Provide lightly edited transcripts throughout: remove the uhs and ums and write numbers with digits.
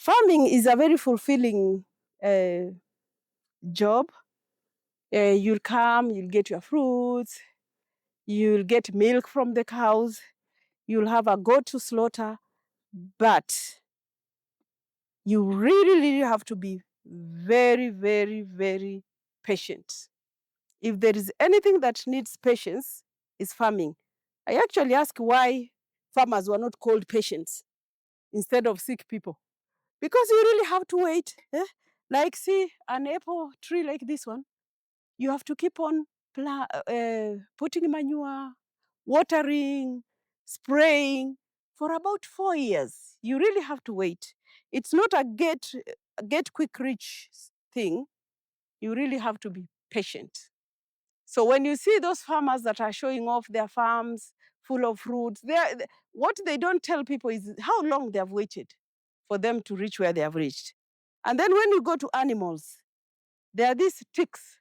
Farming is a very fulfilling job. You'll come, you'll get your fruits, you'll get milk from the cows, you'll have a goat to slaughter, but you really, really have to be very, very, very patient. If there is anything that needs patience, it's farming. I actually ask why farmers were not called patients instead of sick people. Because you really have to wait. Like, see, an apple tree like this one, you have to keep on putting manure, watering, spraying for about 4 years. You really have to wait. It's not a get quick rich thing. You really have to be patient. So when you see those farmers that are showing off their farms full of fruits, what they don't tell people is how long they have waited for them to reach where they have reached. And then when you go to animals, there are these ticks.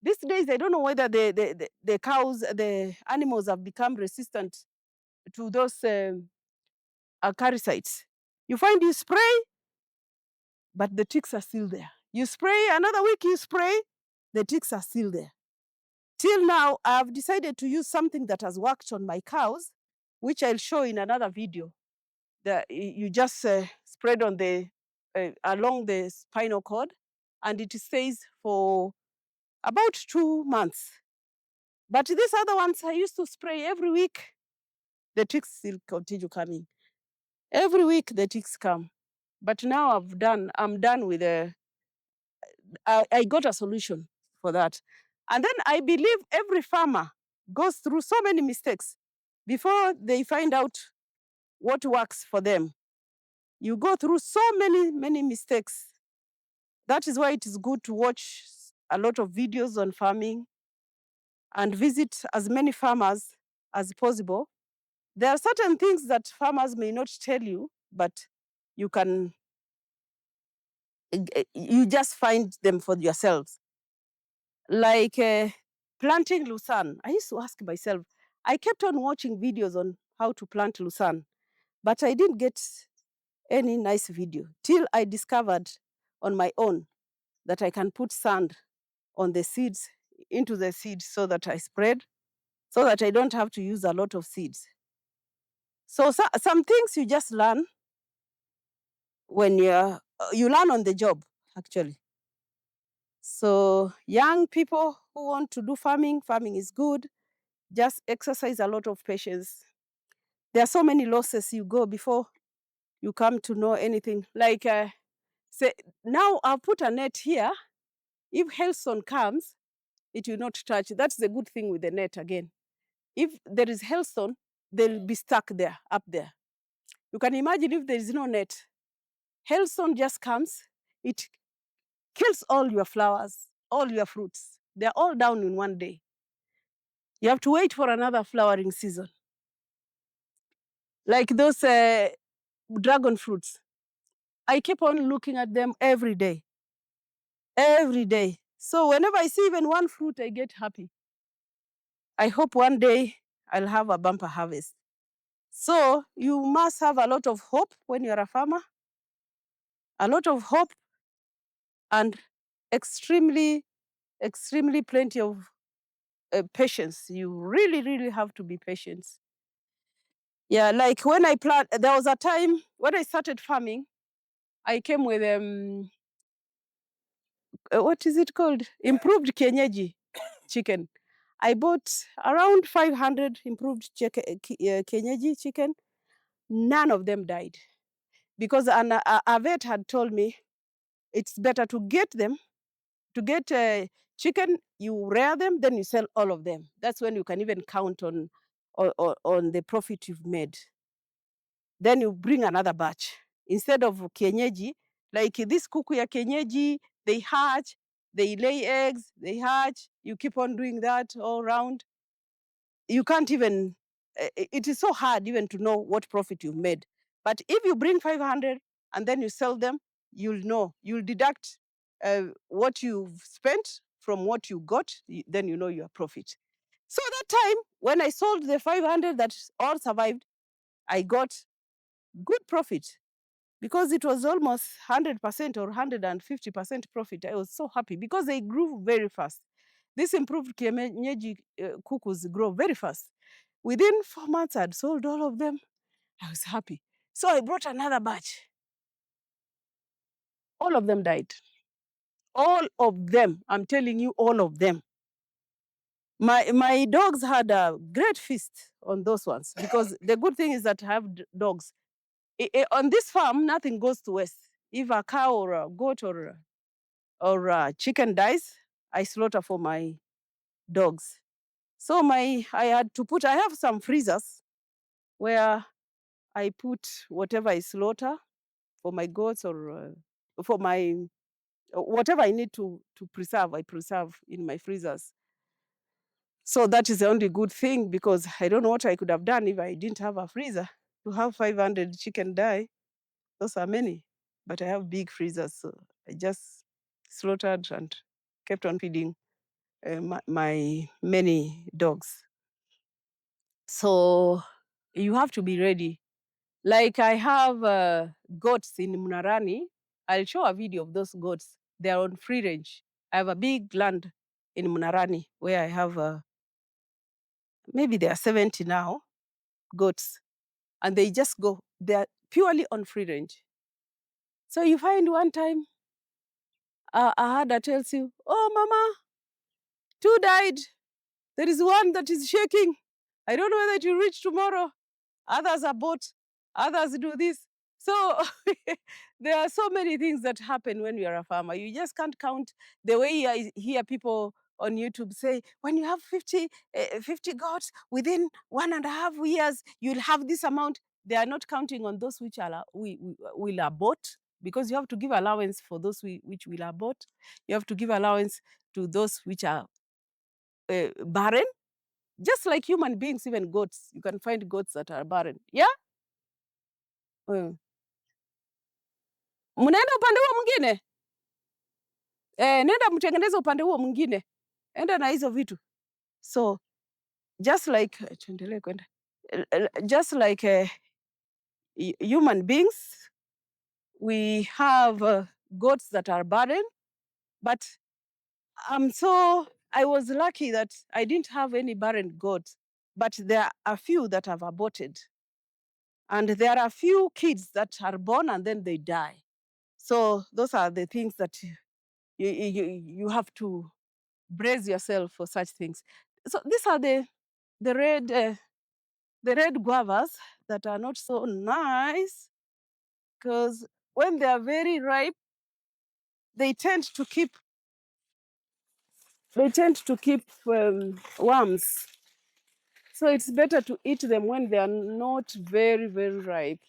These days, I don't know whether the cows, the animals have become resistant to those acaricides. You find you spray, but the ticks are still there. You spray, another week you spray, the ticks are still there. Till now, I've decided to use something that has worked on my cows, which I'll show in another video. That you just spread on the along the spinal cord, and it stays for about 2 months. But these other ones I used to spray every week. The ticks still continue coming. Every week the ticks come. But now I'm done with I got a solution for that. And then I believe every farmer goes through so many mistakes before they find out what works for them. You go through so many, many mistakes. That is why it is good to watch a lot of videos on farming and visit as many farmers as possible. There are certain things that farmers may not tell you, but you can, you just find them for yourselves. Like planting lucerne. I used to ask myself, I kept on watching videos on how to plant lucerne, but I didn't get any nice video till I discovered on my own that I can put sand on the seeds, into the seeds so that I spread, so that I don't have to use a lot of seeds. So some things you just learn when you learn on the job, actually. So young people who want to do farming, farming is good. Just exercise a lot of patience. There are so many losses you go before you come to know anything. Like, say, now I'll put a net here. If hailstone comes, it will not touch. That's the good thing with the net again. If there is hailstone, they'll be stuck there, up there. You can imagine if there is no net, hailstone just comes, it kills all your flowers, all your fruits. They're all down in one day. You have to wait for another flowering season. Like those dragon fruits. I keep on looking at them every day. Every day. So whenever I see even one fruit, I get happy. I hope one day I'll have a bumper harvest. So you must have a lot of hope when you're a farmer, a lot of hope, and extremely, extremely plenty of patience. You really, really have to be patient. Yeah, like when I plant, there was a time when I started farming, I came with what is it called? Improved kienyeji chicken. I bought around 500 improved kienyeji chicken. None of them died because a vet had told me it's better to get them, to get chicken, you rear them, then you sell all of them. That's when you can even count on the profit you've made. Then you bring another batch. Instead of kienyeji, like this kuku ya kienyeji, they hatch, they lay eggs, they hatch. You keep on doing that all around. You can't even, it is so hard even to know what profit you've made. But if you bring 500 and then you sell them, you'll know. You'll deduct what you've spent from what you got, then you know your profit. So that time, when I sold the 500 that all survived, I got good profit. because it was almost 100% or 150% profit. I was so happy because they grew very fast. These improved kienyeji kukus grow very fast. Within 4 months, I'd sold all of them. I was happy. So I brought another batch. All of them died. All of them. I'm telling you, all of them. My dogs had a great feast on those ones because the good thing is that I have dogs. On this farm, nothing goes to waste. If a cow or a goat or a chicken dies, I slaughter for my dogs. So I have some freezers where I put whatever I slaughter for my goats or for my whatever I need to preserve, I preserve in my freezers. So that is the only good thing because I don't know what I could have done if I didn't have a freezer. To have 500 chicken die, those are many. But I have big freezers, so I just slaughtered and kept on feeding my many dogs. So you have to be ready. Like I have goats in Munarani. I'll show a video of those goats. They are on free range. I have a big land in Munarani where I have maybe there are 70 now goats, and they just go. They are purely on free range. So you find one time a herder tells you, "Oh, mama, 2 died. There is one that is shaking. I don't know whether it will reach tomorrow. Others are bought. Others do this." So there are so many things that happen when you are a farmer. You just can't count the way I hear people on YouTube say, when you have 50 goats within 1.5 years, you'll have this amount. They are not counting on those which will abort, because you have to give allowance for those which will abort. You have to give allowance to those which are barren. Just like human beings, even goats, you can find goats that are barren. Yeah? Mnaenda upande huo mwingine? Nenda mtengeneze upande huo mwingine. Enda na hizo vitu. So just like tuendelee kwenda. Just like human beings, we have goats that are barren, but I was lucky that I didn't have any barren goats, but there are a few that have aborted. And there are a few kids that are born and then they die. So those are the things that you have to brace yourself for such things. So these are the red guavas that are not so nice, because when they are very ripe, they tend to keep worms. So it's better to eat them when they are not very, very ripe.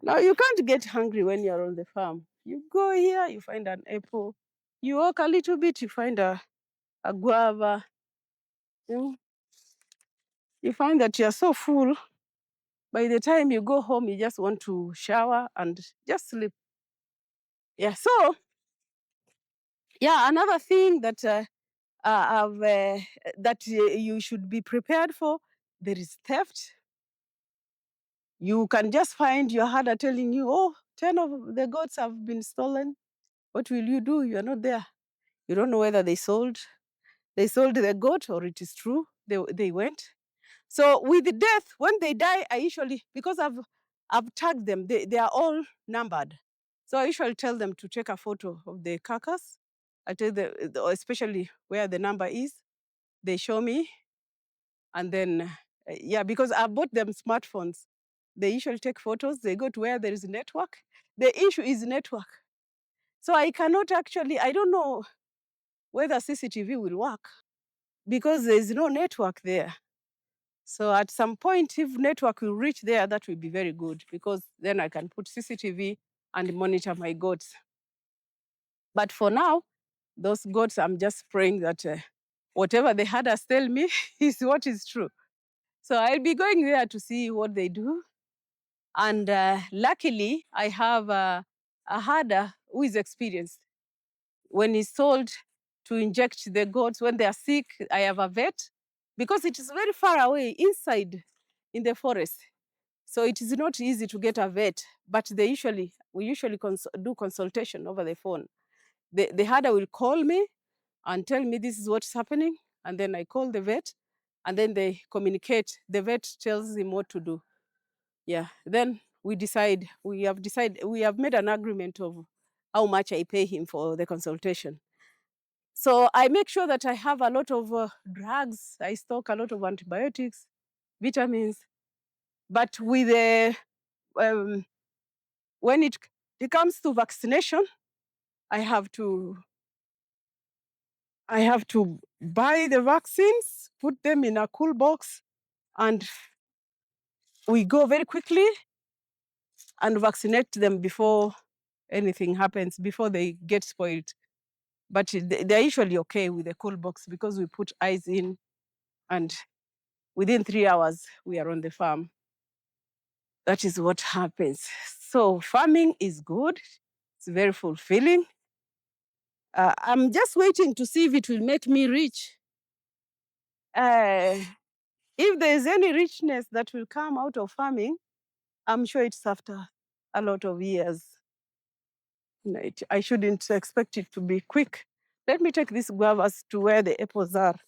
Now you can't get hungry when you're on the farm. You go here, you find an apple. You walk a little bit, you find a guava. You find that you're so full. By the time you go home, you just want to shower and just sleep. Yeah. So, yeah, another thing that you should be prepared for, there is theft. You can just find your herder telling you, "Oh, 10 of the goats have been stolen." What will you do? You're not there. You don't know whether they sold the goat or it is true they went. So with the death, when they die, I usually, because I've tagged them, they are all numbered. So I usually tell them to take a photo of the carcass. I tell them, especially where the number is, they show me. And then, yeah, because I bought them smartphones. They usually take photos, they go to where there is network. The issue is network. So I don't know whether CCTV will work because there is no network there. So at some point, if network will reach there, that will be very good, because then I can put CCTV and monitor my goats. But for now, those goats, I'm just praying that whatever the herders tell me is what is true. So I'll be going there to see what they do. And luckily, I have a herder who is experienced. When he's told to inject the goats when they are sick, I have a vet, because it is very far away inside in the forest. So it is not easy to get a vet, but we usually do consultation over the phone. The herder will call me and tell me this is what's happening, and then I call the vet, and then they communicate. The vet tells him what to do. Yeah, then we decide. We have made an agreement of how much I pay him for the consultation. So I make sure that I have a lot of drugs. I stock a lot of antibiotics, vitamins. But with the when it comes to vaccination, I have to buy the vaccines, put them in a cool box, and we go very quickly and vaccinate them before anything happens, before they get spoiled. But they're usually okay with the cool box because we put ice in, and within 3 hours we are on the farm. That is what happens. So farming is good. It's very fulfilling. I'm just waiting to see if it will make me rich. If there's any richness that will come out of farming, I'm sure it's after a lot of years. I shouldn't expect it to be quick. Let me take these guavas to where the apples are.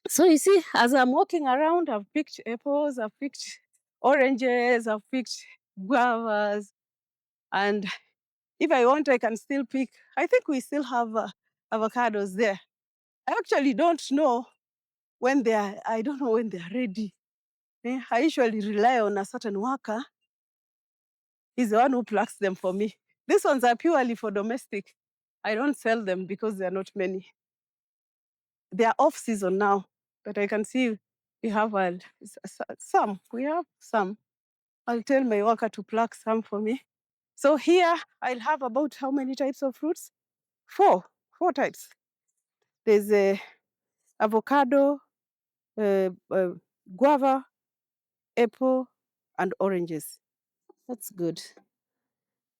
So you see, as I'm walking around, I've picked apples, I've picked oranges, I've picked guavas, and if I want, I can still pick. I think we still have avocados there. I actually don't know when they are. I don't know when they are ready. I usually rely on a certain worker. He's the one who plucks them for me. These ones are purely for domestic. I don't sell them because there are not many. They are off season now, but I can see we have some. We have some. I'll tell my worker to pluck some for me. So here I'll have about how many types of fruits? Four types. There's a avocado, guava, apple, and oranges. That's good.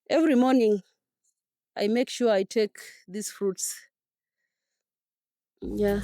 Every morning, I make sure I take these fruits. Yeah.